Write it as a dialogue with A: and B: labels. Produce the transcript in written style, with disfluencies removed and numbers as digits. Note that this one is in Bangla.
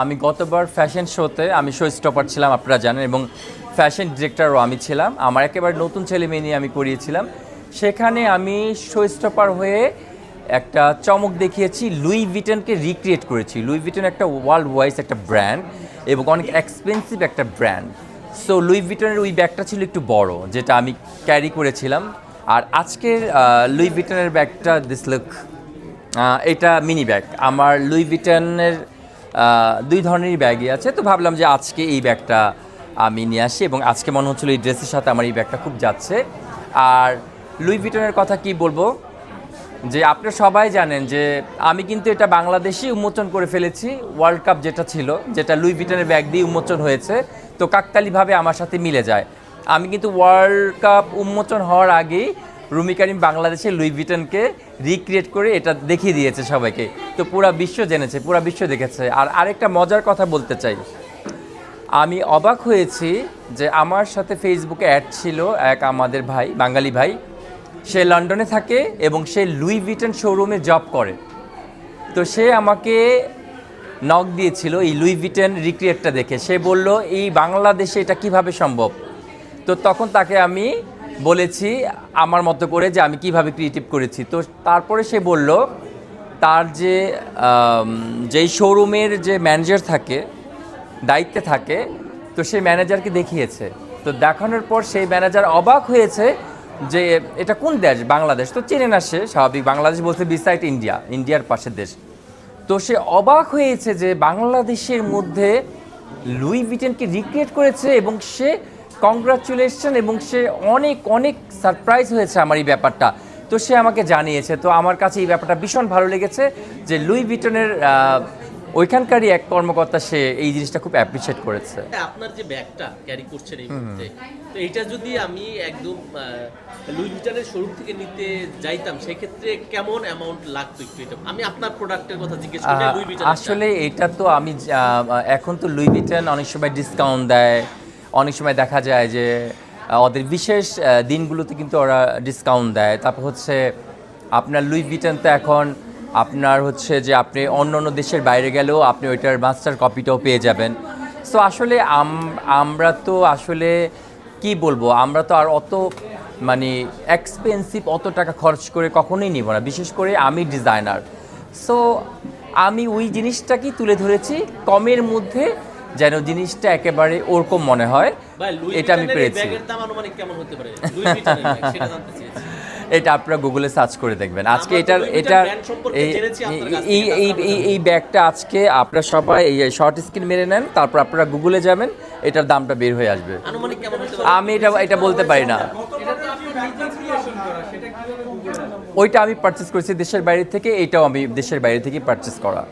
A: আমি গতবার ফ্যাশন শোতে আমি শো স্টপার ছিলাম, আপনারা জানেন, এবং ফ্যাশন ডিরেক্টরও আমি ছিলাম। আমার একেবারে নতুন ছেলে মেয়ে নিয়ে আমি করিয়েছিলাম। সেখানে আমি শো স্টপার হয়ে একটা চমক দেখিয়েছি, লুই ভিটনকে রিক্রিয়েট করেছি। লুই ভিটন একটা ওয়ার্ল্ড ওয়াইজ একটা ব্র্যান্ড এবং অনেক এক্সপেন্সিভ একটা ব্র্যান্ড। সো লুই ভিটনের ওই ব্যাগটা ছিল একটু বড়, যেটা আমি ক্যারি করেছিলাম। আর আজকের লুই ভিটনের ব্যাগটা দিস লুক, এটা মিনি ব্যাগ। আমার লুই ভিটনের দুই ধরনেরই ব্যাগই আছে, তো ভাবলাম যে আজকে এই ব্যাগটা আমি নিয়ে আসি, এবং আজকে মনে হচ্ছিল এই ড্রেসের সাথে আমার এই ব্যাগটা খুব যাচ্ছে। আর লুই ভিটনের কথা কি বলবো, যে আপনারা সবাই জানেন যে আমি কিন্তু এটা বাংলাদেশেই উন্মোচন করে ফেলেছি। ওয়ার্ল্ড কাপ যেটা ছিল, যেটা লুই ভিটনের ব্যাগ দিয়ে উন্মোচন হয়েছে, তো কাকতালীভাবে আমার সাথে মিলে যায়। আমি কিন্তু ওয়ার্ল্ড কাপ উন্মোচন হওয়ার আগেই রুমি কারিম বাংলাদেশে লুই ভিটনকে রিক্রিয়েট করে এটা দেখিয়ে দিয়েছে সবাইকে, তো পুরা বিশ্ব জেনেছে, পুরা বিশ্ব দেখেছে। আর আরেকটা মজার কথা বলতে চাই, আমি অবাক হয়েছি যে আমার সাথে ফেসবুকে অ্যাড ছিল এক আমাদের ভাই, বাঙালি ভাই। সে লন্ডনে থাকে এবং সে লুই ভিটন শোরুমে জব করে। তো সে আমাকে নক দিয়েছিল এই লুই ভিটন রিক্রিয়েটটা দেখে। সে বলল এই বাংলাদেশে এটা কিভাবে সম্ভব। তো তখন তাকে আমি বলেছি আমার মতো করে যে আমি কিভাবে ক্রিয়েটিভ করেছি। তো তারপরে সে বলল তার যেই শোরুমের যে ম্যানেজার থাকে, দায়িত্বে থাকে, তো সেই ম্যানেজারকে দেখিয়েছে। তো দেখানোর পর সেই ম্যানেজার অবাক হয়েছে যে এটা কোন দেশ, বাংলাদেশ তো চেনে না সে, স্বাভাবিক। বাংলাদেশ বলতে বিসাইড ইন্ডিয়া, ইন্ডিয়ার পাশের দেশ। তো সে অবাক হয়েছে যে বাংলাদেশের মধ্যে লুই ভিটনকে রিক্রিয়েট করেছে, এবং সে কংগ্রাচুলেশন, এবং সে অনেক অনেক সারপ্রাইজ হয়েছে আমার এই ব্যাপারটা। তো সে আমাকে জানিয়েছে। তো আমার কাছে এই ব্যাপারটা ভীষণ ভালো লেগেছে যে লুই ভিটনের ওইখানকারই এক কর্মকর্তা সে এই জিনিসটা খুব অ্যাপ্রিসিয়েট করেছে।
B: আপনার যে ব্যাগটা ক্যারি করছেন এই মুহূর্তে, তো এটা যদি আমি একদম লুই ভিটনের শোরুম থেকে নিতে যাইতাম, সেক্ষেত্রে কেমন অ্যামাউন্ট লাগতো একটু এটা আমি আপনার প্রোডাক্টের কথা জিজ্ঞেস করি, লুই ভিটন
A: আসলে এটা তো আমি এখন তো লুই ভিটন অনেক সময় ডিসকাউন্ট দেয়, অনেক সময় দেখা যায় যে ওদের বিশেষ দিনগুলোতে কিন্তু ওরা ডিসকাউন্ট দেয়। তারপর হচ্ছে আপনার লুই ভিটন তো এখন আপনার হচ্ছে যে আপনি অন্য অন্য দেশের বাইরে গেলেও আপনি ওইটার মাস্টার কপিটাও পেয়ে যাবেন। সো আসলে আমরা তো আসলে কি বলবো, আমরা তো আর অত মানে এক্সপেন্সিভ অত টাকা খরচ করে কখনোই নিব না, বিশেষ করে আমি ডিজাইনার। সো আমি ওই জিনিসটাকেই তুলে ধরেছি কমের মধ্যে, যেন জিনিসটা একেবারে ওরকম মনে হয়, এটা আমি পেরেছি।
B: ব্যাগের দাম আনুমানিক কেমন হতে পারে লুই ভিটনের ব্যাগ, সেটা জানতে চেয়েছি।
A: এটা আপনারা গুগলে সার্চ করে দেখবেন। আজকে এই ব্যাগটা আজকে আপনারা সবাই এই শর্ট স্ক্রিন মেরে নেন, তারপর আপনারা গুগলে যাবেন, এটার দামটা বের হয়ে আসবে।
B: আনুমানিক কেমন হতে পারে?
A: আমি এটা বলতে পারি না। ওইটা আমি পারচেস করেছি দেশের বাইরে থেকে, এটাও আমি দেশের বাইরে থেকে পারচেস করা।